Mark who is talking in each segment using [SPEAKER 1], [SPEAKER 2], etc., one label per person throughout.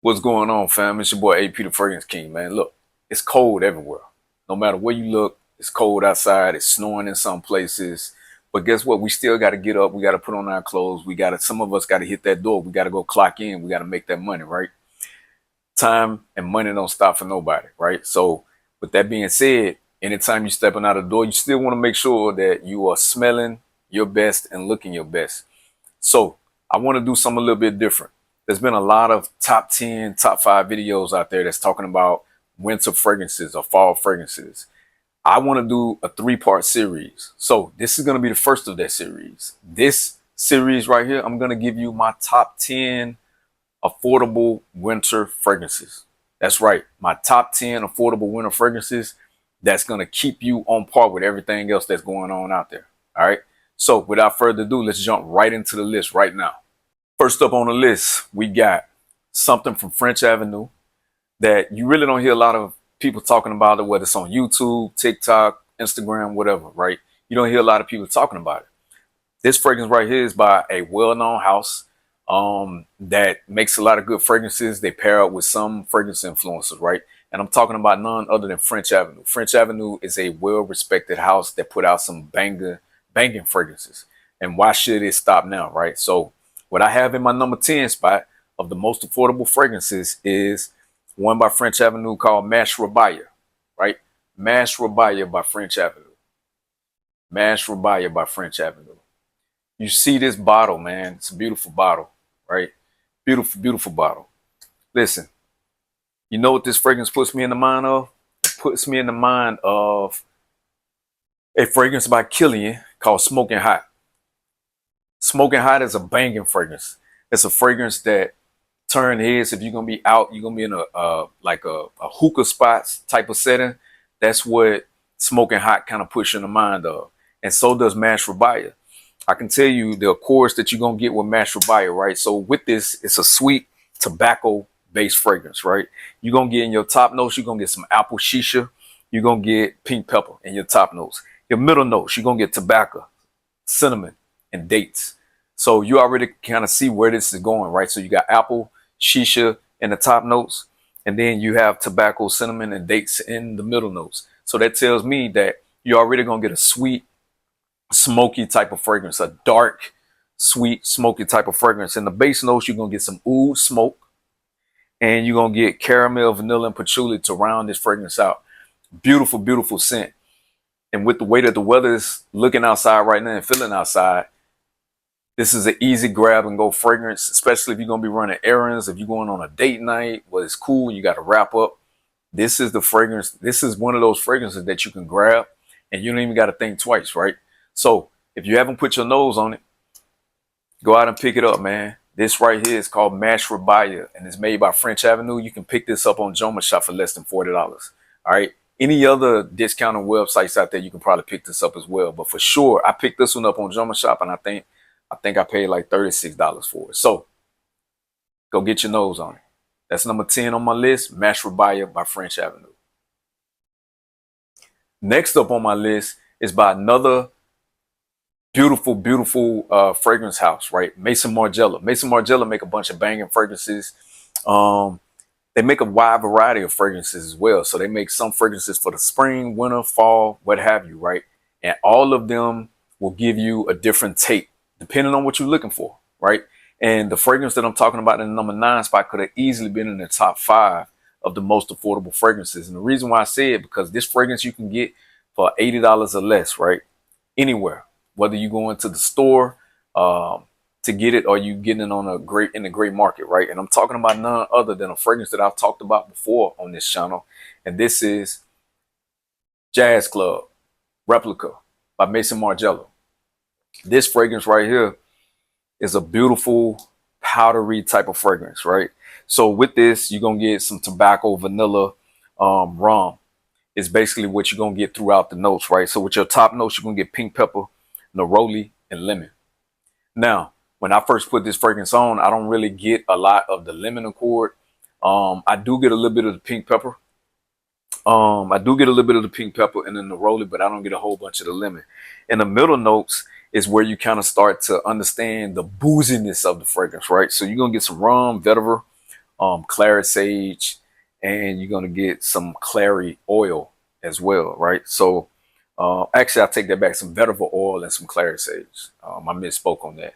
[SPEAKER 1] What's going on, fam? It's your boy AP the Fragrance King, man. Look, it's cold everywhere. No matter where you look, it's cold outside. It's snowing in some places. But guess what? We still got to get up. We got to put on our clothes. Some of us got to hit that door. We got to go clock in. We got to make that money, right? Time and money don't stop for nobody, right? So, with that being said, anytime you're stepping out the door, you still want to make sure that you are smelling your best and looking your best. So I want to do something a little bit different. There's been a lot of top 10, top 5 videos out there that's talking about winter fragrances or fall fragrances. I want to do a 3-part series. So this is going to be the first of that series. This series right here, I'm going to give you my top 10 affordable winter fragrances. That's right. My top 10 affordable winter fragrances that's going to keep you on par with everything else that's going on out there. All right. So without further ado, let's jump right into the list right now. First up on the list, we got something from French Avenue that you really don't hear a lot of people talking about it, whether it's on YouTube, TikTok, Instagram, whatever, right? You don't hear a lot of people talking about it. This fragrance right here is by a well-known house that makes a lot of good fragrances. They pair up with some fragrance influencers, right? And I'm talking about none other than French Avenue. French Avenue is a well-respected house that put out some banging fragrances. And why should it stop now, right? So what I have in my number 10 spot of the most affordable fragrances is one by French Avenue called Mash Rabaya, right? Mash Rabaya by French Avenue. Mash Rabaya by French Avenue. You see this bottle, man. It's a beautiful bottle, right? Beautiful, beautiful bottle. Listen, you know what this fragrance puts me in the mind of? It puts me in the mind of a fragrance by Killian called Smoking Hot. Smoking Hot is a banging fragrance. It's a fragrance that turn heads. If you're gonna be out, you're gonna be in a hookah spots type of setting. That's what Smoking Hot kind of puts you in the mind of. And so does Mash Rabaya. I can tell you the accords that you're gonna get with Mash Rabaya, right? So with this, it's a sweet tobacco based fragrance, right? You're gonna get in your top notes, you're gonna get some apple shisha, you're gonna get pink pepper in your top notes. Your middle notes, you're gonna get tobacco, cinnamon, and dates. So you already kind of see where this is going, right? So you got apple, shisha in the top notes, and then you have tobacco, cinnamon, and dates in the middle notes. So that tells me that you're already gonna get a sweet, smoky type of fragrance, a dark, sweet, smoky type of fragrance. In the base notes, you're gonna get some oud smoke, and you're gonna get caramel, vanilla, and patchouli to round this fragrance out. Beautiful, beautiful scent. And with the way that the weather is looking outside right now and feeling outside, this is an easy grab and go fragrance, especially if you're going to be running errands, if you're going on a date night, well, it's cool, you got to wrap up. This is the fragrance. This is one of those fragrances that you can grab and you don't even got to think twice, right? So if you haven't put your nose on it, go out and pick it up, man. This right here is called Mash Rabaya and it's made by French Avenue. You can pick this up on Joma Shop for less than $40. All right. Any other discounted websites out there, you can probably pick this up as well. But for sure, I picked this one up on Joma Shop and I think I paid like $36 for it. So go get your nose on it. That's number 10 on my list, Mash Rabaya by French Avenue. Next up on my list is by another beautiful, beautiful fragrance house, right? Maison Margiela. Maison Margiela make a bunch of banging fragrances. They make a wide variety of fragrances as well. So they make some fragrances for the spring, winter, fall, what have you, right? And all of them will give you a different take depending on what you're looking for, right? And the fragrance that I'm talking about in the number 9 spot could have easily been in the top 5 of the most affordable fragrances. And the reason why I say it, because this fragrance you can get for $80 or less, right? Anywhere, whether you go into the store to get it or you getting it on in a great market, right? And I'm talking about none other than a fragrance that I've talked about before on this channel. And this is Jazz Club Replica by Maison Margiela. This fragrance right here is a beautiful powdery type of fragrance, right? So with this, you're going to get some tobacco, vanilla, rum. It's basically what you're going to get throughout the notes, right? So with your top notes, you're going to get pink pepper, neroli, and lemon. Now, when I first put this fragrance on, I don't really get a lot of the lemon accord. I do get a little bit of the pink pepper. I do get a little bit of the pink pepper and then the neroli, but I don't get a whole bunch of the lemon. In the middle notes is where you kind of start to understand the booziness of the fragrance, right? So you're going to get some rum, vetiver, clary sage, and you're gonna get some clary oil as well, right? So actually, I take that back, some vetiver oil and some clary sage. I misspoke on that.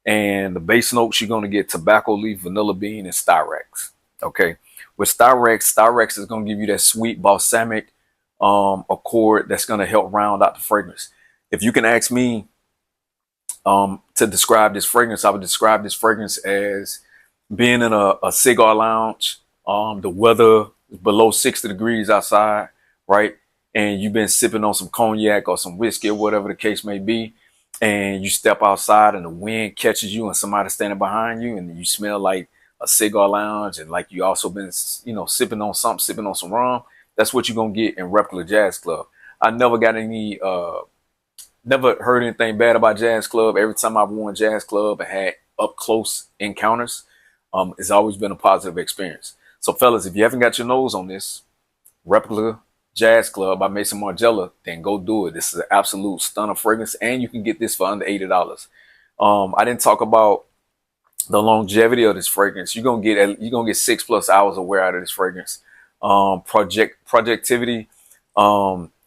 [SPEAKER 1] And the base notes, you're gonna get tobacco leaf, vanilla bean, and styrax. Okay, with styrax is gonna give you that sweet balsamic accord that's gonna help round out the fragrance. If you can ask me to describe this fragrance, I would describe this fragrance as being in a cigar lounge. The weather is below 60 degrees outside, right? And you've been sipping on some cognac or some whiskey or whatever the case may be. And you step outside and the wind catches you and somebody standing behind you and you smell like a cigar lounge and like you also been, sipping on something, sipping on some rum. That's what you're going to get in Replica Jazz Club. I never got any, never heard anything bad about Jazz Club. Every time I've worn Jazz Club and had up close encounters, it's always been a positive experience. So fellas, if you haven't got your nose on this Replica Jazz Club by Mason Margiela, then go do it. This is an absolute stunner fragrance, and you can get this for under $80. I didn't talk about the longevity of this fragrance. You're gonna get 6+ hours of wear out of this fragrance. Projectivity.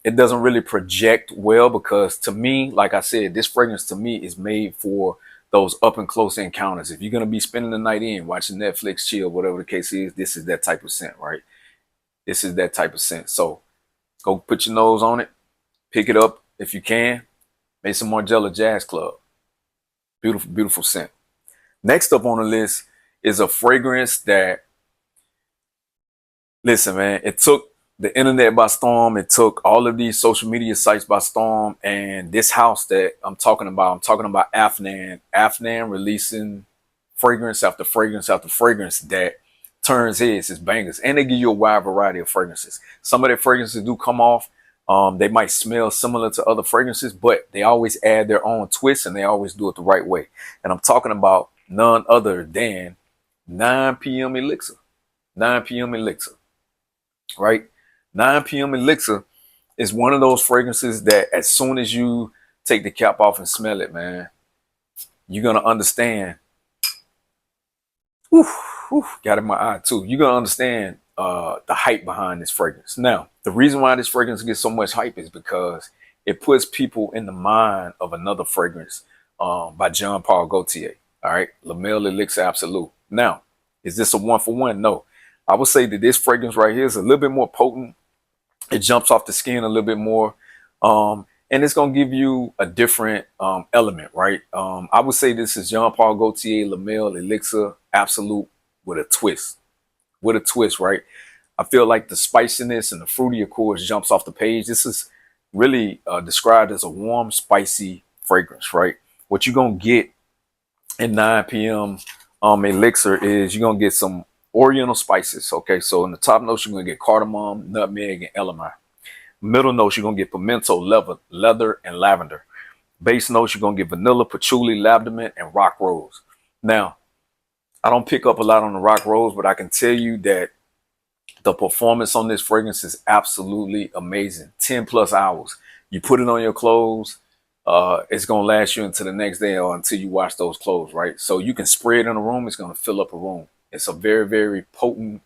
[SPEAKER 1] It doesn't really project well because to me, like I said, this fragrance to me is made for those up and close encounters. If you're gonna be spending the night in watching Netflix, chill, whatever the case is, this is that type of scent, right? This is that type of scent. So go put your nose on it, pick it up if you can. Mason Margiela Jazz Club. Beautiful, beautiful scent. Next up on the list is a fragrance that, listen, man, it took the internet by storm. It took all of these social media sites by storm. And this house that I'm talking about Afnan. Afnan releasing fragrance after fragrance after fragrance that turns heads, is bangers. And they give you a wide variety of fragrances. Some of their fragrances do come off. They might smell similar to other fragrances, but they always add their own twist and they always do it the right way. And I'm talking about none other than 9 p.m. Elixir. 9 p.m. Elixir, right? 9 p.m. Elixir is one of those fragrances that as soon as you take the cap off and smell it, man, you're going to understand. Got in my eye too. You're going to understand the hype behind this fragrance. Now, the reason why this fragrance gets so much hype is because it puts people in the mind of another fragrance by Jean Paul Gaultier. All right, Le Male Elixir Absolute. Now, is this a one for one? No. I would say that this fragrance right here is a little bit more potent. It jumps off the skin a little bit more. And it's going to give you a different element, right? I would say this is Jean Paul Gaultier Le Male Elixir Absolute with a twist. With a twist, right? I feel like the spiciness and the fruity accords jumps off the page. This is really described as a warm, spicy fragrance, right? What you're going to get in 9 p.m. Elixir is you're going to get some oriental spices, okay? So in the top notes, you're going to get cardamom, nutmeg, and elamine. Middle notes, you're going to get pimento, leather, and lavender. Base notes, you're going to get vanilla, patchouli, lavender, and rock rose. Now, I don't pick up a lot on the rock rose, but I can tell you that the performance on this fragrance is absolutely amazing. 10+ hours. You put it on your clothes, it's going to last you until the next day or until you wash those clothes, right? So you can spray it in a room. It's going to fill up a room. It's a very, very potent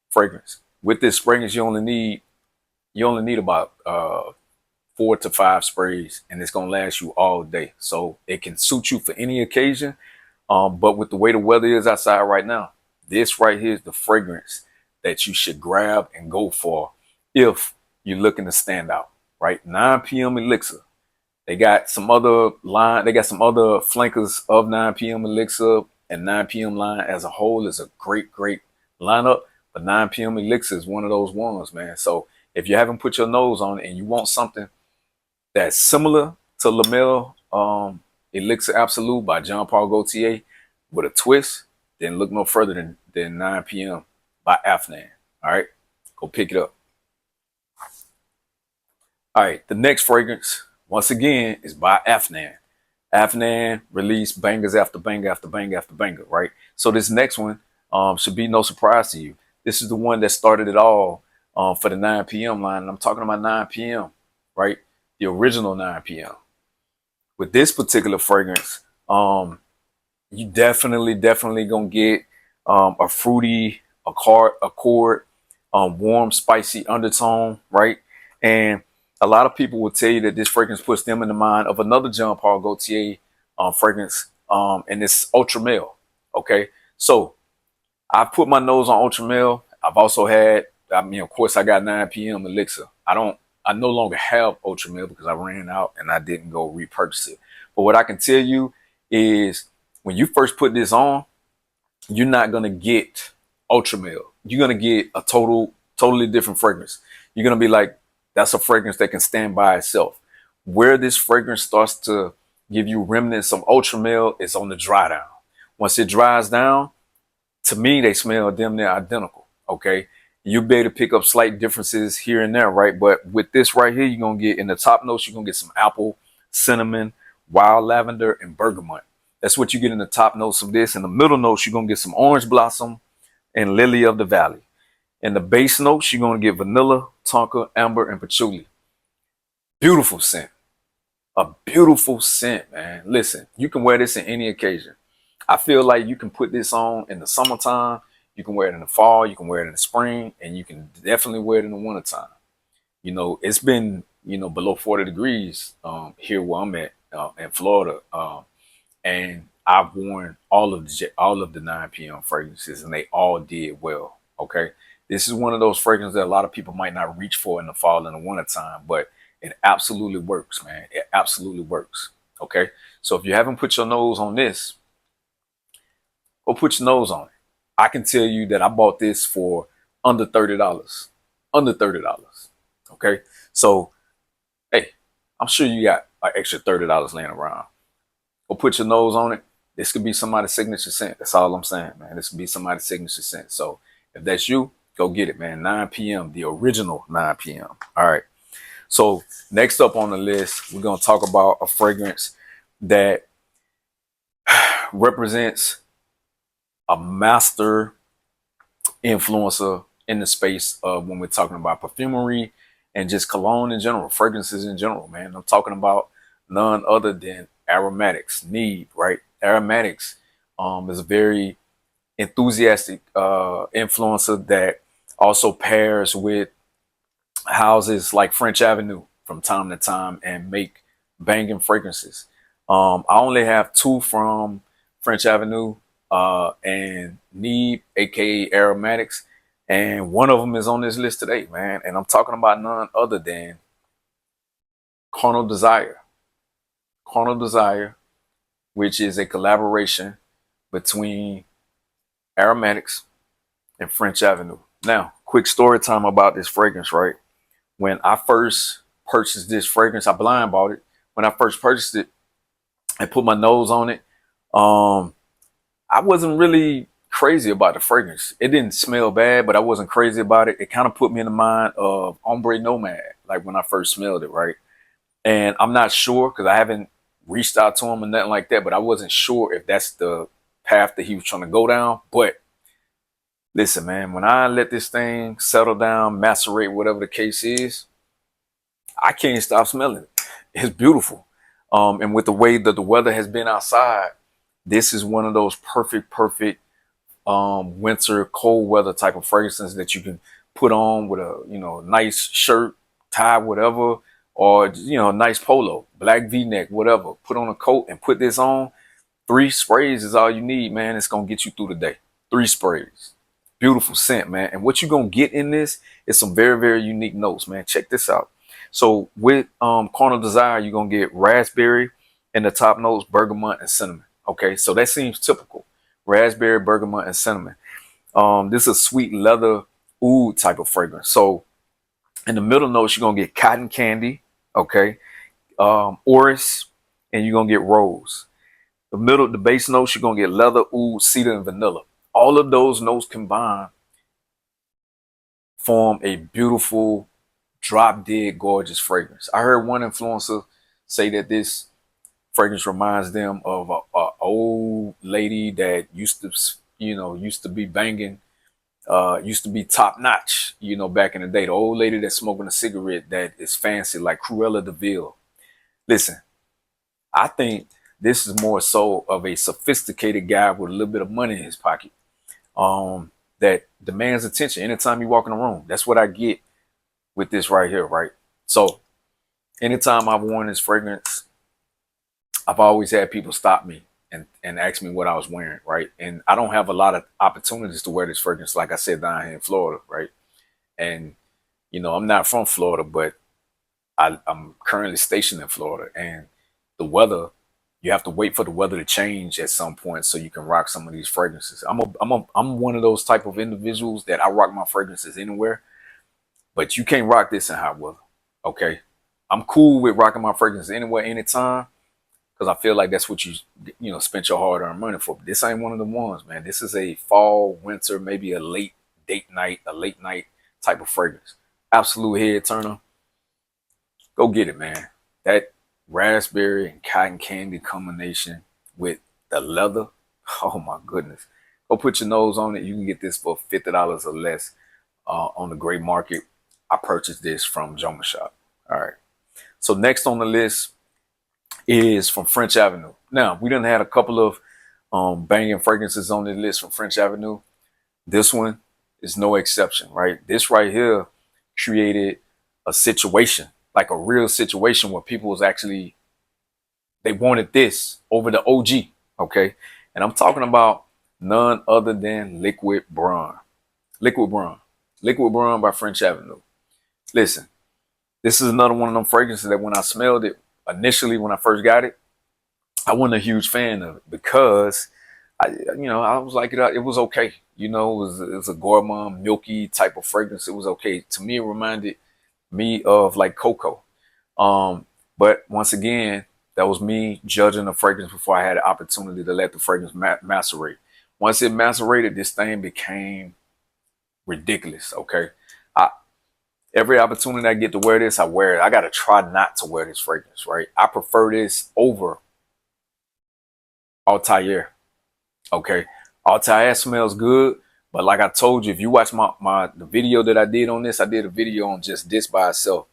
[SPEAKER 1] fragrance. With this fragrance, you only need about 4 to 5 sprays, and it's going to last you all day. So it can suit you for any occasion. But with the way the weather is outside right now, this right here is the fragrance that you should grab and go for if you're looking to stand out, right? 9 p.m. Elixir. They got some other flankers of 9 p.m. Elixir, and 9 p.m. line as a whole is a great, great lineup. But 9 p.m. Elixir is one of those ones, man. So if you haven't put your nose on it and you want something that's similar to Le Male Elixir Absolute by Jean Paul Gaultier with a twist, then look no further than 9 p.m. by Afnan. All right, go pick it up. All right, the next fragrance, once again, is by Afnan. Afnan released bangers after banger after banger after banger, right? So this next one should be no surprise to you. This is the one that started it all for the 9 p.m. line. And I'm talking about 9 p.m., right? The original 9 p.m. With this particular fragrance, you definitely gonna get a fruity accord, warm, spicy undertone, right? And a lot of people will tell you that this fragrance puts them in the mind of another John Paul Gaultier fragrance, and it's ultra male. Okay, so I put my nose on ultra male. I've also had, I mean, of course, I got 9 p.m. elixir. I no longer have ultra male because I ran out and I didn't go repurchase it. But what I can tell you is when you first put this on, you're not gonna get ultra male. You're gonna get a totally different fragrance. You're gonna be like, that's a fragrance that can stand by itself. Where this fragrance starts to give you remnants of ultra male is on the dry down. Once it dries down, to me, they smell damn near identical. Okay. You'll be able to pick up slight differences here and there, right? But with this right here, you're gonna get in the top notes, you're gonna get some apple, cinnamon, wild lavender, and bergamot. That's what you get in the top notes of this. In the middle notes, you're gonna get some orange blossom and lily of the valley. In the base notes, you're gonna get vanilla, tonka, amber, and patchouli. Beautiful scent. A beautiful scent, man. Listen, you can wear this in any occasion. I feel like you can put this on in the summertime. You can wear it in the fall. You can wear it in the spring, and you can definitely wear it in the wintertime. You know, it's been, below 40 degrees here where I'm at in Florida. And I've worn all of the 9 p.m. fragrances, and they all did well. Okay, this is one of those fragrances that a lot of people might not reach for in the fall and the wintertime, but it absolutely works, man. It absolutely works. Okay, so if you haven't put your nose on this, go put your nose on it. I can tell you that I bought this for under $30. Under $30. Okay, so hey, I'm sure you got like extra $30 laying around. Go put your nose on it. This could be somebody's signature scent. That's all I'm saying, man. This could be somebody's signature scent. So if that's you, go get it, man. 9 p.m., the original 9 p.m. All right. So next up on the list, we're going to talk about a fragrance that represents a master influencer in the space of when we're talking about perfumery and just cologne in general, fragrances in general, man. I'm talking about none other than Aromatics, Need, right? Aromatics is a very enthusiastic influencer that also pairs with houses like French Avenue from time to time and make banging fragrances. I only have two from French Avenue and Need, aka Aromatics, and one of them is on this list today, man. And I'm talking about none other than Carnal Desire. Carnal Desire, which is a collaboration between Aromatics and French Avenue. Now, quick story time about this fragrance, right? When I first purchased this fragrance, I blind bought it. When I first purchased it, I put my nose on it. I wasn't really crazy about the fragrance. It didn't smell bad, but I wasn't crazy about it. It kind of put me in the mind of Ombre Nomad, like when I first smelled it, right? And I'm not sure because I haven't reached out to him or nothing like that, but I wasn't sure if that's the path that he was trying to go down. But listen, man, when I let this thing settle down, macerate, whatever the case is, I can't stop smelling it. It's beautiful. And with the way that the weather has been outside, this is one of those perfect winter cold weather type of fragrances that you can put on with a nice shirt, tie, whatever, or nice polo, black V-neck, whatever. Put on a coat and put this on. 3 sprays is all you need, man. It's gonna get you through the day. 3 sprays. Beautiful scent, man. And what you're gonna get in this is some very unique notes, man. Check this out. So with Carnal Desire, you're gonna get raspberry in the top notes, bergamot, and cinnamon. Okay, so that seems typical. Raspberry, bergamot, and cinnamon. This is a sweet leather oud type of fragrance. So in the middle notes, you're gonna get cotton candy, okay, orris, and you're gonna get rose. The base notes, you're gonna get leather, oud, cedar, and vanilla. All of those notes combined form a beautiful, drop dead, gorgeous fragrance. I heard one influencer say that this fragrance reminds them of a old lady that used to be banging, used to be top notch, back in the day. The old lady that's smoking a cigarette that is fancy, like Cruella de Vil. Listen, I think this is more so of a sophisticated guy with a little bit of money in his pocket. that demands attention anytime you walk in the room. That's what I get with this right here, right? So anytime I've worn this fragrance, I've always had people stop me and ask me what I was wearing, right? And I don't have a lot of opportunities to wear this fragrance, like I said, down here in Florida, right? And I'm not from Florida, but I'm currently stationed in Florida, and the weather, you have to wait for the weather to change at some point so you can rock some of these fragrances. I'm one of those type of individuals that I rock my fragrances anywhere, but you can't rock this in hot weather. Okay, I'm cool with rocking my fragrances anywhere, anytime, because I feel like that's what you spent your hard-earned money for. But this ain't one of the ones, man. This is a fall, winter, maybe a late late night type of fragrance. Absolute head turner. Go get it, man. That raspberry and cotton candy combination with the leather. Oh my goodness. Go put your nose on it. You can get this for $50 or less on the gray market. I purchased this from Joma Shop. All right. So next on the list is from French Avenue. Now, we done had a couple of banging fragrances on the list from French Avenue. This one is no exception, right? This right here created a situation, like a real situation where people was actually, they wanted this over the OG, okay? And I'm talking about none other than Liquid Braun. Liquid Braun. Liquid Braun by French Avenue. Listen, this is another one of them fragrances that when I smelled it, initially when I first got it, I wasn't a huge fan of it because I was like, it was okay. It was a gourmand, milky type of fragrance. It was okay. To me, it reminded me of like cocoa. But once again, that was me judging the fragrance before I had the opportunity to let the fragrance macerate. Once it macerated, this thing became ridiculous. Okay. I, every opportunity I get to wear this, I wear it. I got to try not to wear this fragrance, right? I prefer this over Altair. Okay. Altair smells good. But like I told you, if you watch the video that I did on this, I did a video on just this by itself.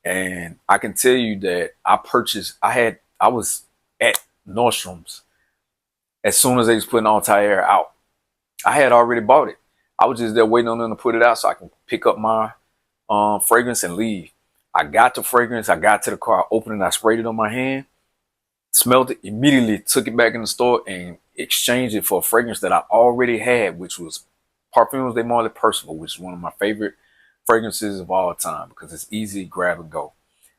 [SPEAKER 1] And I can tell you that I was at Nordstrom's as soon as they was putting Altair out. I had already bought it. I was just there waiting on them to put it out so I can pick up my fragrance and leave. I got the fragrance. I got to the car, I opened it, I sprayed it on my hand, smelled it, immediately took it back in the store and exchanged it for a fragrance that I already had, which was Parfums de Marly Percival, which is one of my favorite fragrances of all time because it's easy, grab and go.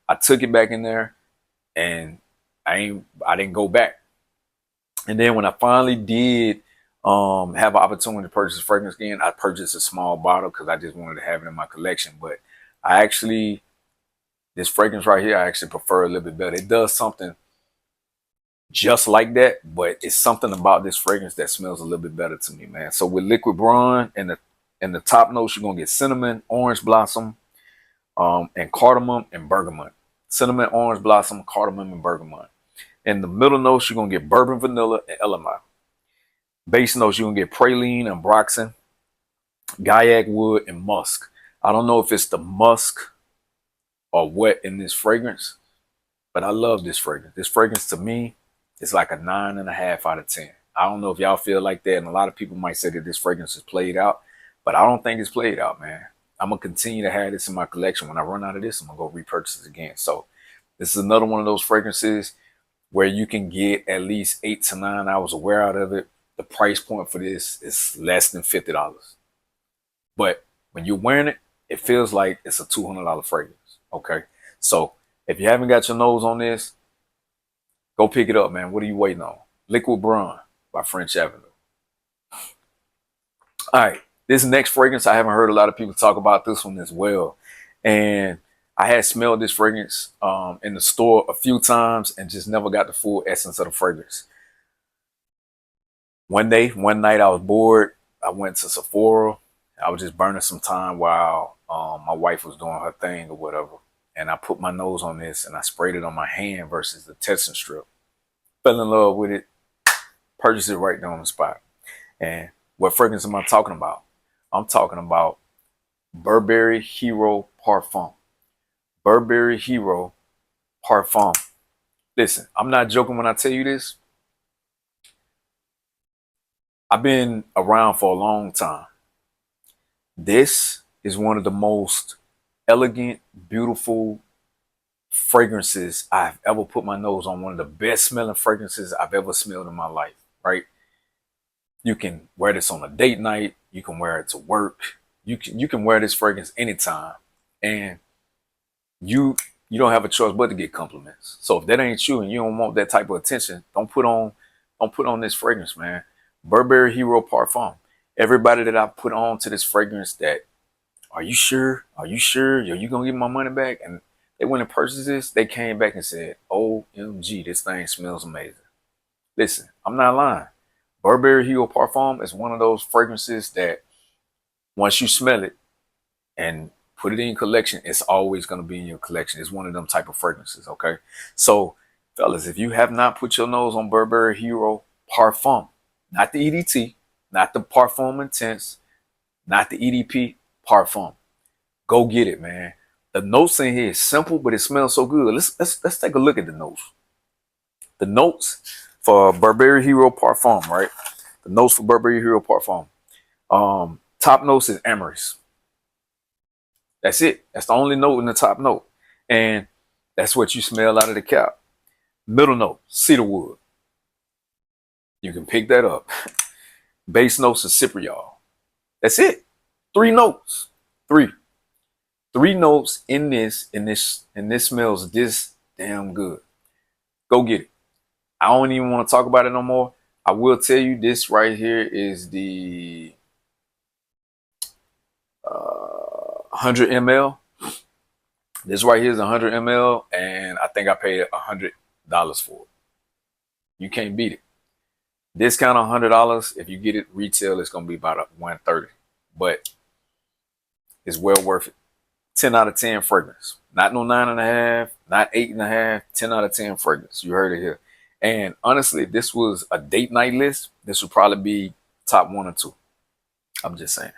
[SPEAKER 1] I took it back in there and I didn't go back. And then when I finally did have an opportunity to purchase a fragrance again, I purchased a small bottle because I just wanted to have it in my collection. But this fragrance right here, I actually prefer a little bit better. It does something just like that, but it's something about this fragrance that smells a little bit better to me, man. So with Liquid Braun and the top notes, you're gonna get cinnamon, orange blossom, and cardamom and bergamot. Cinnamon, orange blossom, cardamom, and bergamot. In the middle notes, you're gonna get bourbon, vanilla, and element. Base notes, you're gonna get praline and ambroxan, gaiac wood, and musk. I don't know if it's the musk or what in this fragrance, but I love this fragrance. This fragrance to me is like a 9.5 out of 10. I don't know if y'all feel like that, and a lot of people might say that this fragrance is played out, but I don't think it's played out, man. I'm gonna continue to have this in my collection. When I run out of this, I'm gonna go repurchase it again. So this is another one of those fragrances where you can get at least 8 to 9 hours of wear out of it. The price point for this is less than $50. But when you're wearing it, it feels like it's a $200 fragrance. Okay. So if you haven't got your nose on this, go pick it up, man. What are you waiting on? Liquid Braun by French Avenue. All right. This next fragrance, I haven't heard a lot of people talk about this one as well. And I had smelled this fragrance in the store a few times and just never got the full essence of the fragrance. One night I was bored. I went to Sephora. I was just burning some time while my wife was doing her thing or whatever. And I put my nose on this and I sprayed it on my hand versus the testing strip. Fell in love with it. Purchased it right there on the spot. And what fragrance am I talking about? I'm talking about Burberry Hero Parfum. Burberry Hero Parfum. Listen, I'm not joking when I tell you this. I've been around for a long time. This is one of the most elegant, beautiful fragrances I've ever put my nose on. One of the best smelling fragrances I've ever smelled in my life, right? You can wear this on a date night. You can wear it to work. You can wear this fragrance anytime. And you you don't have a choice but to get compliments. So if that ain't you and you don't want that type of attention, don't put on this fragrance, man. Burberry Hero Parfum. Everybody that I put on to this fragrance that, are you sure? Are you sure? Are you gonna give my money back? And they went and purchased this, they came back and said, OMG, this thing smells amazing. Listen, I'm not lying. Burberry Hero Parfum is one of those fragrances that once you smell it and put it in your collection, it's always going to be in your collection. It's one of them type of fragrances, okay? So, fellas, if you have not put your nose on Burberry Hero Parfum, not the EDT, not the Parfum Intense, not the EDP, Parfum, go get it, man. The notes in here is simple, but it smells so good. Let's take a look at the notes. The notes for Burberry Hero Parfum, right? The notes for Burberry Hero Parfum. Top notes is amorous. That's it. That's the only note in the top note. And that's what you smell out of the cap. Middle note, cedarwood. You can pick that up. Base notes is cypriol. That's it. Three notes. Three notes in this, and this smells this damn good. Go get it. I don't even want to talk about it no more. I will tell you this right here is the 100 ml. This right here is 100 ml, and I think I paid $100 for it. You can't beat it. Discount $100. If you get it retail, it's gonna be about $130, but it's well worth it. 10 out of 10 fragrance. Not no 9.5, not 8.5. 10 out of 10 fragrance. You heard it here. And honestly, if this was a date night list, this would probably be top 1 or 2. I'm just saying.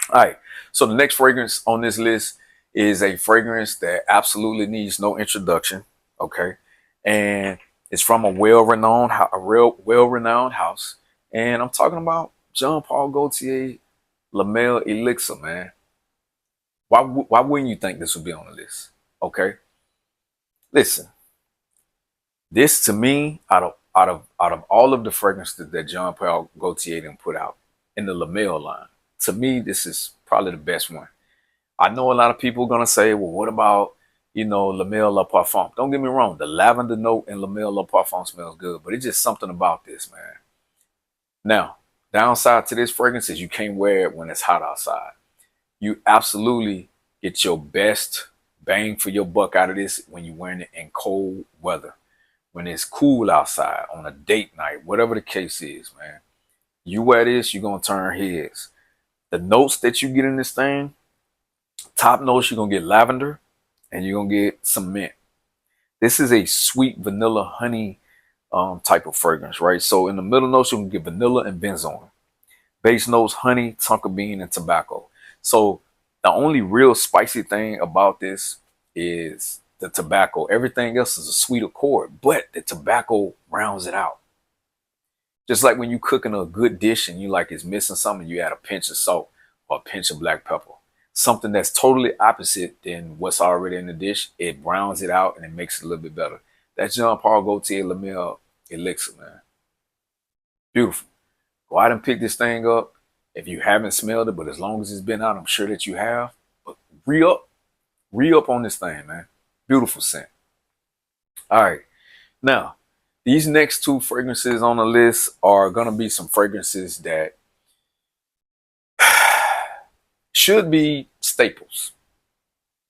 [SPEAKER 1] All right. So the next fragrance on this list is a fragrance that absolutely needs no introduction. Okay. And it's from a well-renowned house. And I'm talking about Jean Paul Gaultier La Mer Elixir, man. Why wouldn't you think this would be on the list? Okay. Listen, this to me, out of all of the fragrances that Jean Paul Gaultier done put out in the La Mer line, to me, this is probably the best one. I know a lot of people are gonna say, well, what about, La Mer La Parfum? Don't get me wrong, the lavender note in La Mer La Parfum smells good, but it's just something about this, man. Now, downside to this fragrance is you can't wear it when it's hot outside. You absolutely get your best bang for your buck out of this when you're wearing it in cold weather. When it's cool outside, on a date night, whatever the case is, man. You wear this, you're going to turn heads. The notes that you get in this thing, top notes, you're going to get lavender and you're going to get some mint. This is a sweet vanilla honey type of fragrance, right? So in the middle notes, you can get vanilla and benzoin. Base notes, honey, tonka bean, and tobacco. So the only real spicy thing about this is the tobacco. Everything else is a sweet accord, but the tobacco rounds it out. Just like when you cooking a good dish and you like it's missing something, you add a pinch of salt or a pinch of black pepper. Something that's totally opposite than what's already in the dish. It rounds it out and it makes it a little bit better. That's Jean Paul Gaultier La Mer Elixir, man. Beautiful. Go out and pick this thing up. If you haven't smelled it, but as long as it's been out, I'm sure that you have. But re-up on this thing, man. Beautiful scent. All right. Now, these next 2 fragrances on the list are going to be some fragrances that should be staples.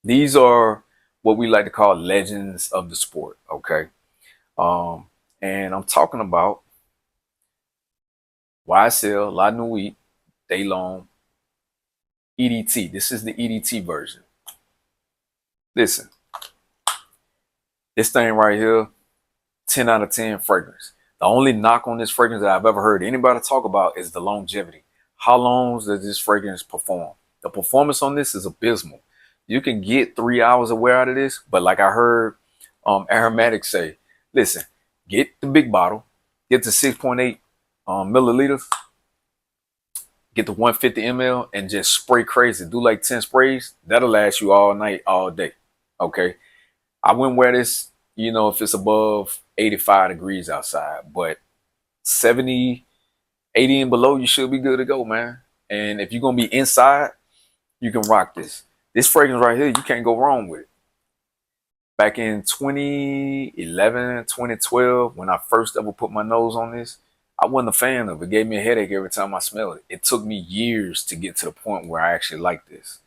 [SPEAKER 1] These are what we like to call legends of the sport, okay? And I'm talking about YSL, La Nuit, Daylon, EDT. This is the EDT version. Listen, this thing right here, 10 out of 10 fragrance. The only knock on this fragrance that I've ever heard anybody talk about is the longevity. How long does this fragrance perform? The performance on this is abysmal. You can get 3 hours of wear out of this, but like I heard Aromatic say, listen, get the big bottle, get the 6.8 milliliters, Get the 150 ml and just spray crazy. Do like 10 sprays. That'll last you all night, all day. Okay. I wouldn't wear this, you know, if it's above 85 degrees outside, but 70, 80 and below, you should be good to go, man. And if you're going to be inside, you can rock this. This fragrance right here, you can't go wrong with it. Back in 2011, 2012, when I first ever put my nose on this, I wasn't a fan of it. It gave me a headache every time I smelled it. It took me years to get to the point where I actually like this.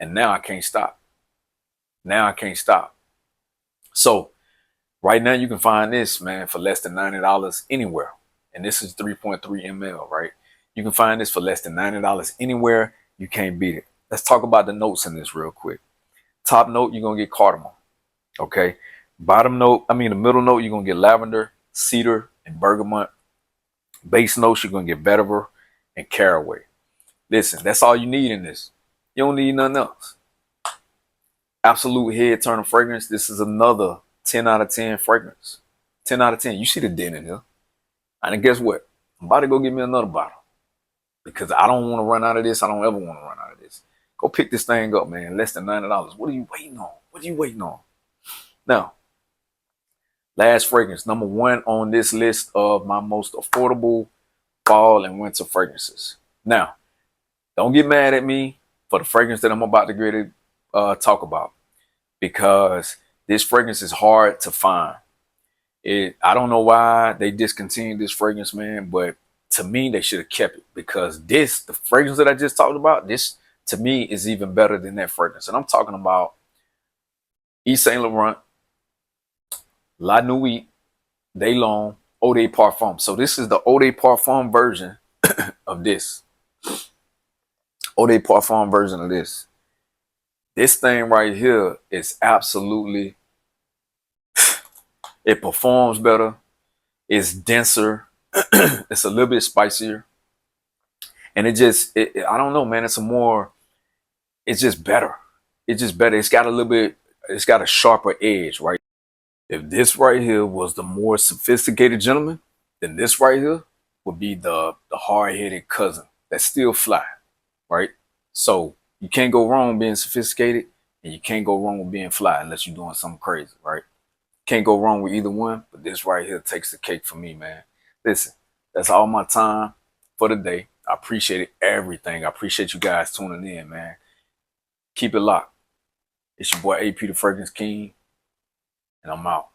[SPEAKER 1] And now I can't stop. Now I can't stop. So right now you can find this, man, for less than $90 anywhere. And this is 3.3 ml, right? You can find this for less than $90 anywhere. You can't beat it. Let's talk about the notes in this real quick. Top note, you're going to get cardamom. Okay. Bottom note, the middle note, you're going to get lavender, cedar, and bergamot. Base notes, you're going to get vetiver and caraway. Listen, that's all you need in this. You don't need nothing else. Absolute head turning fragrance. This is another 10 out of 10 fragrance. 10 out of 10. You see the dent in here. And guess what? I'm about to go get me another bottle because I don't want to run out of this. I don't ever want to run out of this. Go pick this thing up, man. Less than $90. What are you waiting on? What are you waiting on? Now, last fragrance, number 1 on this list of my most affordable fall and winter fragrances. Now, don't get mad at me for the fragrance that I'm about to talk about, because this fragrance is hard to find. I don't know why they discontinued this fragrance, man, but to me, they should have kept it, because the fragrance that I just talked about, this to me is even better than that fragrance. And I'm talking about Yves Saint Laurent, La Nuit, De Long, Eau de Parfum. So this is the Eau de Parfum version of this. Eau de Parfum version of this. This thing right here is absolutely, it performs better. It's denser. It's a little bit spicier. And I don't know, man. It's just better. It's just better. It's got a sharper edge, right? If this right here was the more sophisticated gentleman, then this right here would be the hard-headed cousin that's still fly, right? So you can't go wrong being sophisticated, and you can't go wrong with being fly unless you're doing something crazy, right? Can't go wrong with either one, but this right here takes the cake for me, man. Listen, that's all my time for the day. I appreciate everything. I appreciate you guys tuning in, man. Keep it locked. It's your boy AP the Fragrance King, and I'm out.